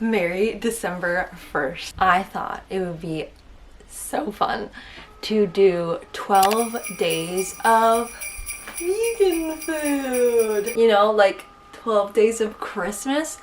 Merry December 1st. I thought it would be so fun to do 12 days of vegan food. You know, like 12 days of Christmas,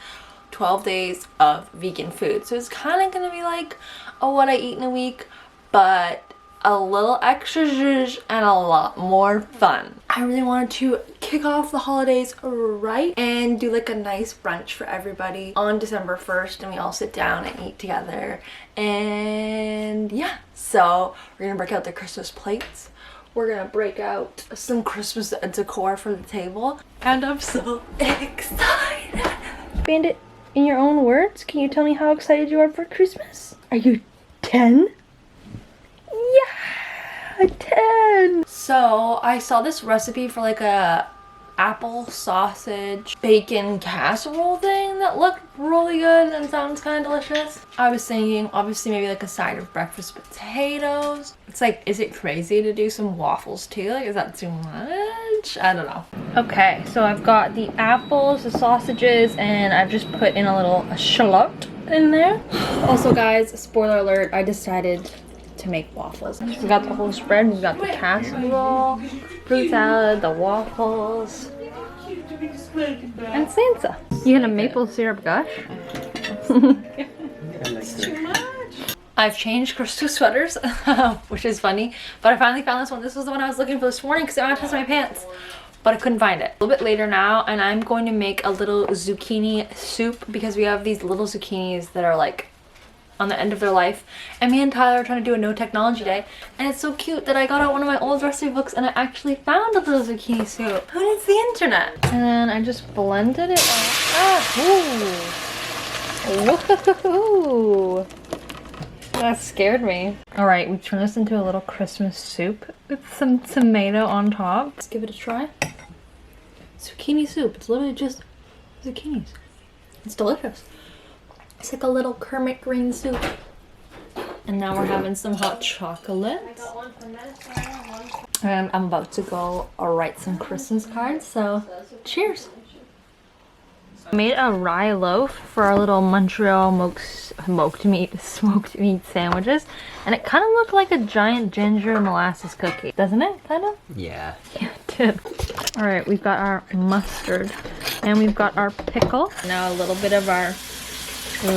12 days of vegan food. So it's kind of gonna be like what I eat in a week, but a little extra zhuzh and a lot more fun. I really wanted to kick off the holidays right and do like a nice brunch for everybody on December 1st, and we all sit down and eat together. And yeah, so we're gonna break out the Christmas plates. We're gonna break out some Christmas decor for the table, and I'm so excited. Bandit, in your own words, can you tell me how excited you are for Christmas? Are you 10? Yeah, 10. So I saw this recipe for like a apple sausage bacon casserole thing that looked really good and sounds kind of delicious. I was thinking obviously maybe like a side of breakfast potatoes. It's like, is it crazy to do some waffles too? Like, is that too much? I don't know. Okay, so I've got the apples, the sausages, and I've just put in a little shallot in there. Also guys, spoiler alert, I decided to make waffles. We got the whole spread. We got the casserole, fruit salad, the waffles, and Sansa. You had a maple syrup gush? It's too much. I've changed Christmas sweaters, which is funny, but I finally found this one. This was the one I was looking for this morning because I wanted to test my pants, but I couldn't find it. A little bit later now, and I'm going to make a little zucchini soup because we have these little zucchinis that are like on the end of their life, and me and Tyler are trying to do a no technology day, and it's so cute that I got out one of my old recipe books and I actually found a little zucchini soup. Who needs the internet? And then I just blended it all. Whoa! That scared me. All right, we turned this into a little Christmas soup with some tomato on top. Let's give it a try. Zucchini soup. It's literally just zucchinis. It's delicious. It's like a little Kermit green soup. And now we're having some hot chocolate. I got one from and I'm about to go write some Christmas cards, so cheers. I made a rye loaf for our little Montreal smoked meat sandwiches, and it kind of looked like a giant ginger molasses cookie, doesn't it? Kind of? Yeah. Yeah, it did. All right, we've got our mustard, and we've got our pickle. Now a little bit of our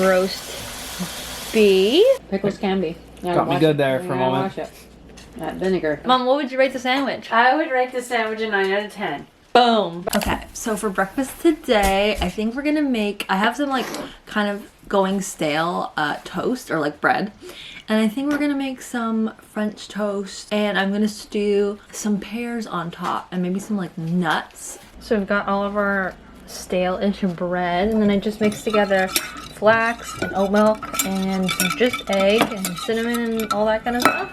roast beef. Pickles can be. Got me good there for a moment. That vinegar. Mom, what would you rate the sandwich? I would rate the sandwich a 9 out of 10. Boom. Okay, so for breakfast today, I think we're gonna make, I have some like kind of going stale toast or like bread. And I think we're gonna make some French toast, and I'm gonna stew some pears on top and maybe some like nuts. So we've got all of our stale-ish bread, and then I just mixed together flax and oat milk and just egg and cinnamon and all that kind of stuff.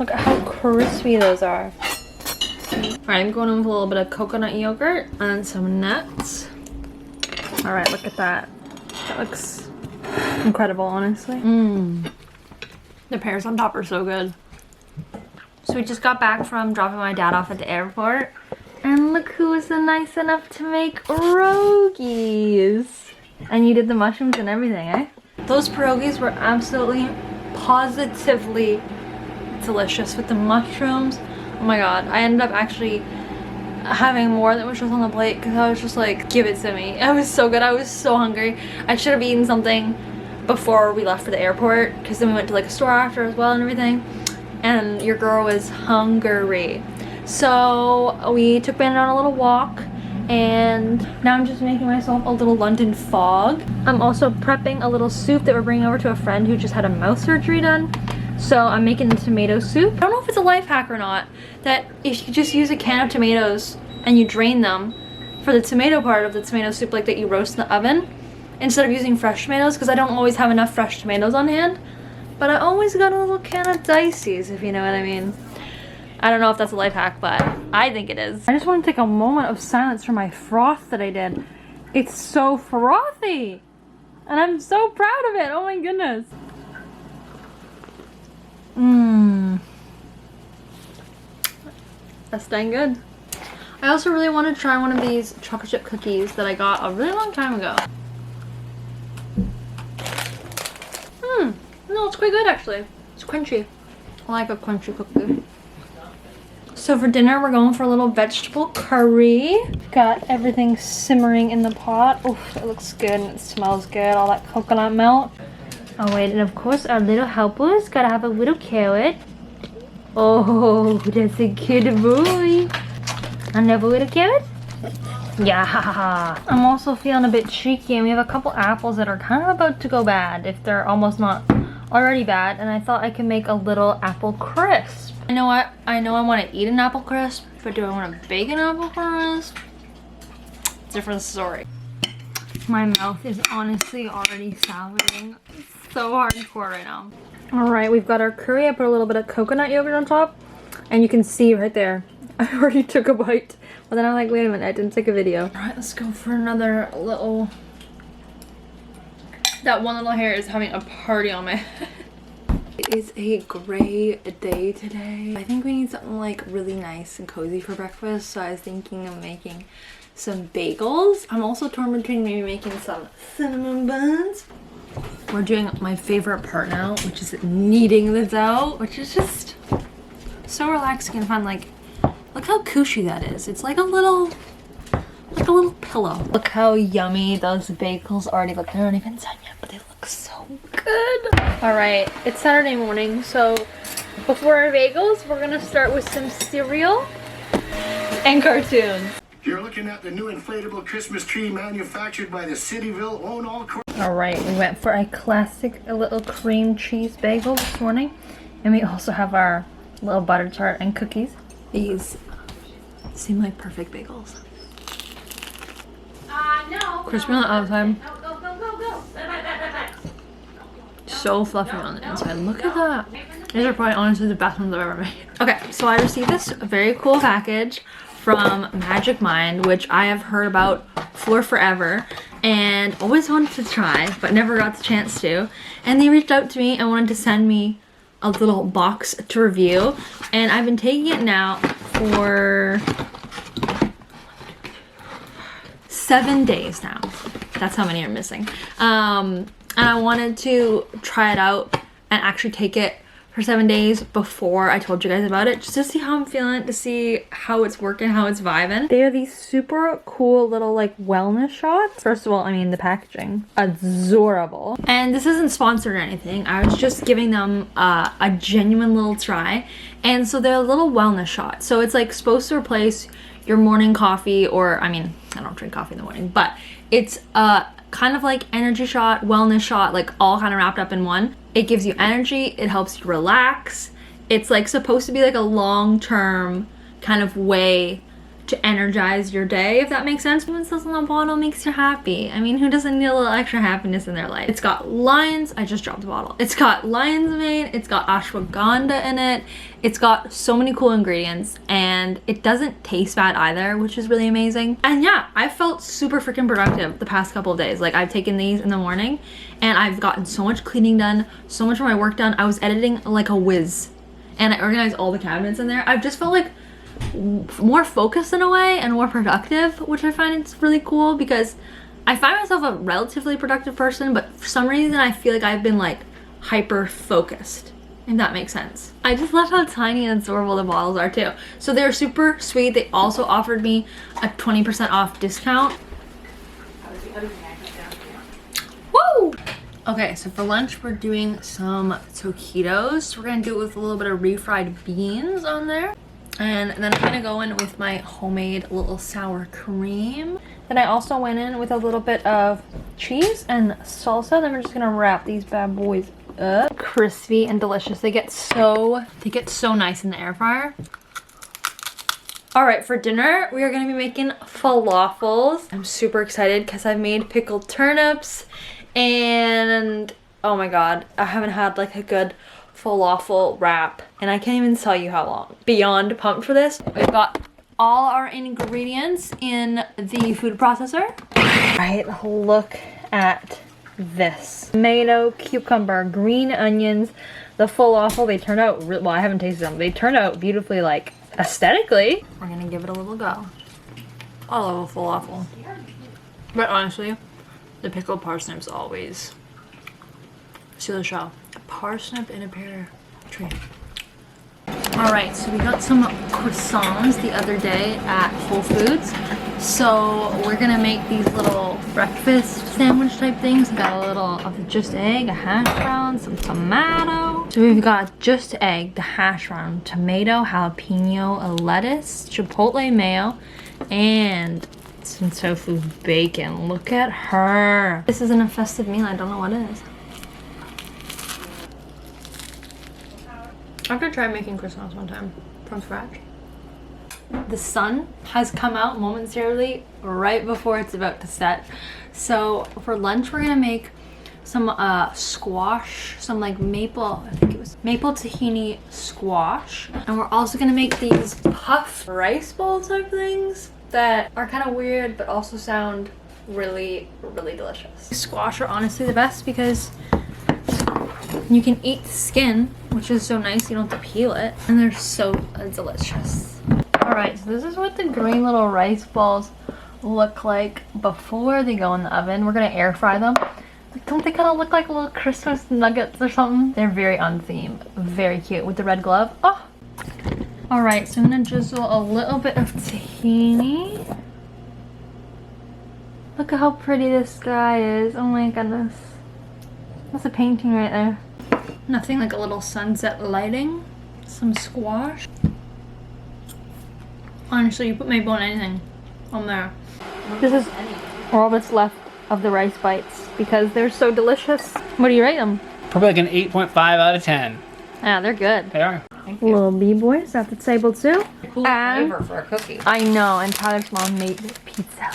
Alright, look at how crispy those are. Alright, I'm going in with a little bit of coconut yogurt and some nuts. Alright, look at that. That looks incredible, honestly. The pears on top are so good. So we just got back from dropping my dad off at the airport. And look who was so nice enough to make pierogies. And you did the mushrooms and everything, eh? Those pierogies were absolutely, positively delicious with the mushrooms. Oh my god, I ended up actually having more than was just on the plate because I was just like, give it to me. It was so good. I was so hungry. I should have eaten something before we left for the airport because then we went to like a store after as well and everything. And your girl was hungry. So we took Bandit on a little walk, and now I'm just making myself a little London fog. I'm also prepping a little soup that we're bringing over to a friend who just had a mouth surgery done. So I'm making the tomato soup. I don't know if it's a life hack or not, that if you just use a can of tomatoes and you drain them for the tomato part of the tomato soup, like that you roast in the oven, instead of using fresh tomatoes, because I don't always have enough fresh tomatoes on hand. But I always got a little can of Dicey's, if you know what I mean. I don't know if that's a life hack, but I think it is. I just want to take a moment of silence for my froth that I did. It's so frothy! And I'm so proud of it, oh my goodness. That's dang good. I also really want to try one of these chocolate chip cookies that I got a really long time ago. No, it's quite good actually. It's crunchy. I like a crunchy cookie. So for dinner, we're going for a little vegetable curry. Got everything simmering in the pot. Oh, it looks good and it smells good. All that coconut milk. Oh wait, and of course our little helpers gotta have a little carrot. Oh, that's a good boy. Another little carrot? Yeah. I'm also feeling a bit cheeky, and we have a couple apples that are kind of about to go bad if they're almost not already bad, and I thought I could make a little apple crisp. I know I want to eat an apple crisp, but do I want to bake an apple crisp? Different story. My mouth is honestly already salivating. It's so hardcore right now. Alright, we've got our curry. I put a little bit of coconut yogurt on top, and you can see right there I already took a bite. But then I'm like, wait a minute, I didn't take a video. Alright, let's go for another little... That one little hair is having a party on my head. It is a gray day today. I think we need something like really nice and cozy for breakfast, so I was thinking of making some bagels. I'm also torn between maybe making some cinnamon buns. We're doing my favorite part now, which is kneading the dough, which is just so relaxing and fun. Like, look how cushy that is. It's like a little pillow. Look how yummy those bagels already look. They're not even done yet, but they look so good. All right, it's Saturday morning, so before our bagels, we're gonna start with some cereal and cartoons. You're looking at the new inflatable Christmas tree manufactured by the Cityville Own All. All right, we went for a classic little cream cheese bagel this morning, and we also have our little butter tart and cookies. These seem like perfect bagels. No. Crispy on the outside, Go. so fluffy on the inside. Look at that. These are probably honestly the best ones I've ever made. Okay, so I received this very cool package from Magic Mind, which I have heard about for forever and always wanted to try, but never got the chance to. And they reached out to me and wanted to send me a little box to review, and I've been taking it now for 7 days now. That's how many are missing. And I wanted to try it out and actually take it for 7 days before I told you guys about it, just to see how I'm feeling, to see how it's working, how it's vibing. They are these super cool little like wellness shots. First of all, I mean the packaging, adorable. And this isn't sponsored or anything. I was just giving them a genuine little try. And so they're a little wellness shot. So it's like supposed to replace your morning coffee, or I mean, I don't drink coffee in the morning, but it's kind of like energy shot, wellness shot, like all kind of wrapped up in one. It gives you energy, it helps you relax. It's like supposed to be like a long-term kind of way to energize your day, if that makes sense. What says on the bottle makes you happy. I mean, who doesn't need a little extra happiness in their life? It's got lion's, I just dropped the bottle. It's got lion's mane, it's got ashwagandha in it. It's got so many cool ingredients, and it doesn't taste bad either, which is really amazing. And yeah, I felt super freaking productive the past couple of days. Like, I've taken these in the morning and I've gotten so much cleaning done, so much of my work done. I was editing like a whiz, and I organized all the cabinets in there. I've just felt like more focused in a way and more productive, which I find it's really cool, because I find myself a relatively productive person, but for some reason I feel like I've been like hyper focused, if that makes sense. I just love how tiny and adorable the bottles are too. So they're super sweet. They also offered me a 20% off discount. Woo! Okay, so for lunch we're doing some taquitos. We're gonna do it with a little bit of refried beans on there. And then I'm gonna go in with my homemade little sour cream. Then I also went in with a little bit of cheese and salsa. Then we're just gonna wrap these bad boys up. Crispy and delicious. They get so nice in the air fryer. All right, for dinner, we are gonna be making falafels. I'm super excited because I've made pickled turnips, and oh my God, I haven't had like a good falafel wrap, and I can't even tell you how long. Beyond pumped for this. We've got all our ingredients in the food processor. All right, look at this. Tomato, cucumber, green onions, the falafel. They turned out, well, I haven't tasted them. They turned out beautifully, like aesthetically. We're gonna give it a little go. I love a falafel. But honestly, the pickled parsnips always steal the show. A parsnip in a pear tree. Alright, so we got some croissants the other day at Whole Foods. So we're gonna make these little breakfast sandwich type things. Got a little of just egg, a hash brown, some tomato. So we've got just egg, the hash brown, tomato, jalapeno, a lettuce, chipotle mayo, and some tofu bacon. Look at her. This isn't a festive meal. I don't know what it is. I have to try making croissants one time from scratch. The sun has come out momentarily right before it's about to set. So for lunch, we're gonna make some squash, some like maple, I think it was maple tahini squash. And we're also gonna make these puffed rice bowl type things that are kind of weird, but also sound really, really delicious. Squash are honestly the best because you can eat the skin, which is so nice, you don't have to peel it, and they're so delicious. Alright, so this is what the green little rice balls look like before they go in the oven. We're gonna air fry them. Like, don't they kind of look like little Christmas nuggets or something? They're very on theme, very cute with the red glove. Oh! Alright, so I'm gonna drizzle a little bit of tahini. Look at how pretty this sky is. Oh my goodness. That's a painting right there. Nothing like a little sunset lighting. Some squash. Honestly, you put maple on anything on there. This is all that's left of the rice bites because they're so delicious. What do you rate them? Probably like an 8.5 out of 10. Yeah, they're good. They are. Little B-boys at the table too. Cool And flavor for a cookie. I know, and Tyler's mom made pizza.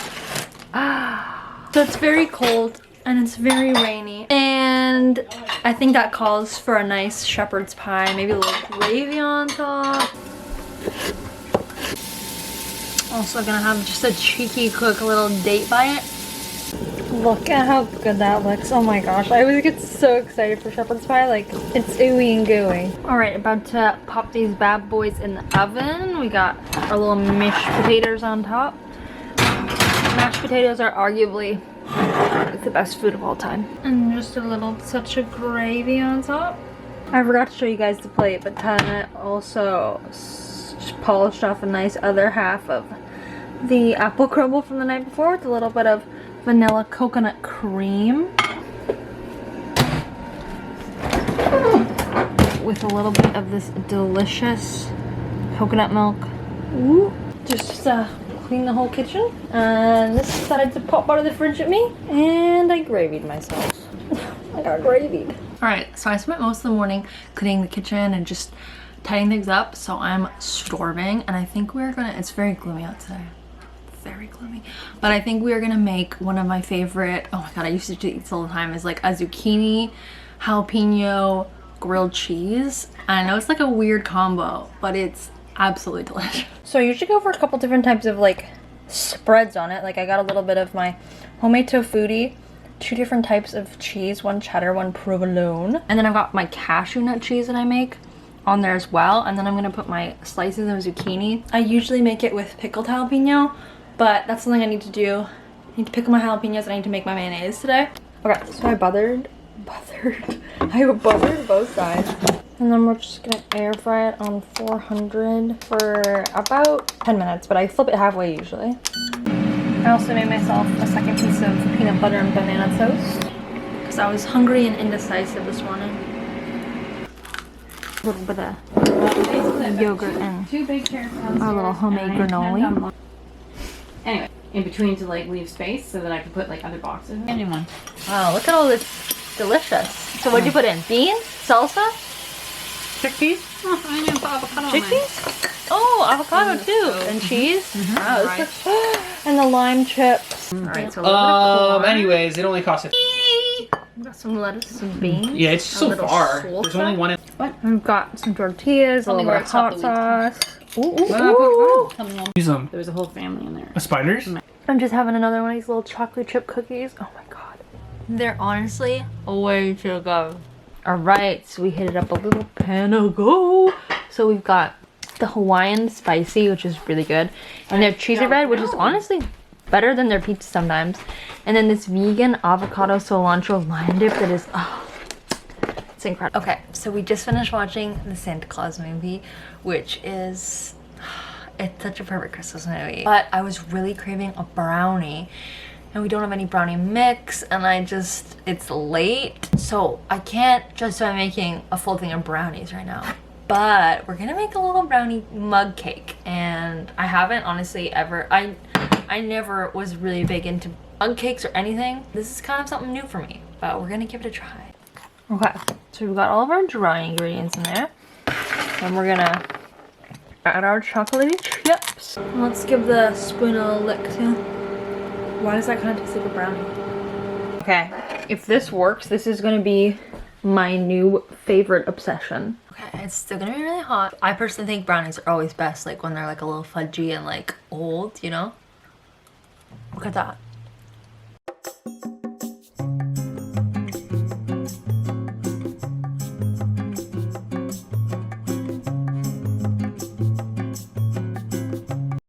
So it's very cold and it's very rainy. And I think that calls for a nice shepherd's pie. Maybe a little gravy on top. Also gonna have just a cheeky quick little date bite. Look at how good that looks. Oh my gosh, I always get so excited for shepherd's pie. Like, it's ooey and gooey. Alright, about to pop these bad boys in the oven. We got our little mashed potatoes on top. Mashed potatoes are arguably the best food of all time. And just a little touch of gravy on top. I forgot to show you guys the plate, but Tana also polished off a nice other half of the apple crumble from the night before with a little bit of vanilla coconut cream with a little bit of this delicious coconut milk. Ooh. Just clean the whole kitchen, and this decided to pop out of the fridge at me, and I gravied myself. I got gravied. Alright, so I spent most of the morning cleaning the kitchen and just tidying things up, so I'm storming, and I think we're gonna, it's very gloomy out today. Very gloomy, but I think we are gonna make one of my favorite, oh my god, I used to eat this all the time, is like a zucchini jalapeno grilled cheese. And I know it's like a weird combo, but it's absolutely delicious. So I usually go for a couple different types of like spreads on it. Like I got a little bit of my homemade tofutti, 2 different types of cheese, one cheddar, one provolone, and then I've got my cashew nut cheese that I make on there as well. And then I'm gonna put my slices of zucchini. I usually make it with pickled jalapeno, but that's something I need to do. I need to pickle my jalapenos and I need to make my mayonnaise today. Okay, so I buttered both sides. And then we're just gonna air fry it on 400 for about 10 minutes, but I flip it halfway usually. I also made myself a second piece of peanut butter and banana toast because I was hungry and indecisive this morning. A little bit of yogurt and 2 big chairs our little homemade granola. Anyway, in between to like leave space so that I can put like other boxes. Anyone. Wow, look at all this delicious. So what'd you put in? Beans? Salsa? Chickpeas? Oh, I didn't put avocado on mine. Chickpeas? Oh, avocado too. And cheese? Wow, this is, and the lime chips. Alright, so a little bit of anyways, it only cost it. We've got some lettuce, some beans. Yeah, it's so little far. salsa. There's only one in. We've got some tortillas, a little bit of hot sauce. Ooh. Use them. There was a whole family in there. Spiders? I'm just having another one of these little chocolate chip cookies. Oh my god. They're honestly way too good. Alright, so we hit it up a little pan ago. So we've got the Hawaiian spicy, which is really good, and their cheesy bread, which is honestly better than their pizza sometimes. And then this vegan avocado cilantro lime dip that is, oh, it's incredible. Okay, so we just finished watching the Santa Claus movie, which is, it's such a perfect Christmas movie. But I was really craving a brownie, and we don't have any brownie mix, and it's late, so I can't justify making a full thing of brownies right now. But we're gonna make a little brownie mug cake, and I haven't honestly ever, I never was really big into mug cakes or anything. This is kind of something new for me, but we're gonna give it a try. Okay, so we've got all of our dry ingredients in there, and we're gonna add our chocolatey chips. Let's give the spoon a lick too. Why does that kind of taste like a brownie? Okay, if this works, this is gonna be my new favorite obsession. Okay, it's still gonna be really hot. I personally think brownies are always best, like when they're like a little fudgy and like old, you know? Look at that.